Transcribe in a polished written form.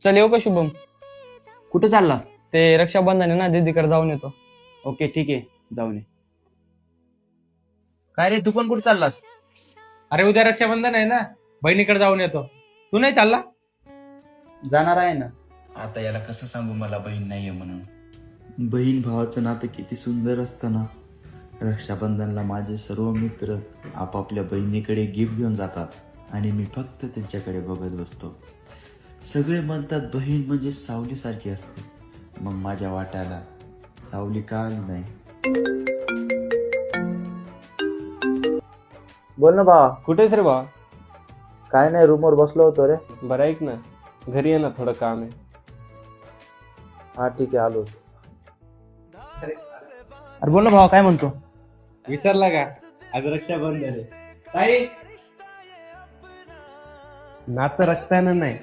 चल येऊ का शुभम? कुठं चाललास? ते रक्षाबंधन आहे ना, दीदीकडे जाऊन येतो. ओके ठीक आहे, जाऊन ये. काय रे, तू पण कुठं चाललास? अरे उद्या रक्षाबंधन आहे ना, बहिणीकडे जाऊन येतो. तू नाही चालला? जाणार आहे ना. आता याला कसं सांगू मला बहीण नाहीये म्हणून. बहीण भावाचं नातं किती सुंदर असतं ना. रक्षाबंधनला माझे सर्व मित्र आपापल्या बहिणीकडे गिफ्ट घेऊन जातात आणि मी फक्त त्यांच्याकडे बघत बसतो. सगळे म्हणतात बहीण म्हणजे सावलीसारखी असते. मग माझ्या वाट्याला सावली का आली नाही? बोल ना भावा. कुठेच रे भावा? काय नाही, रूमवर बसलो होतो रे. बरं ऐक ना, घरी ये ना, थोडं काम आहे. हा ठीक आहे, आलोच. अरे बोल ना भावा, काय म्हणतो? विसरला का? आज रक्षाबंधन आहे. ताई, नातं रक्तानं नाही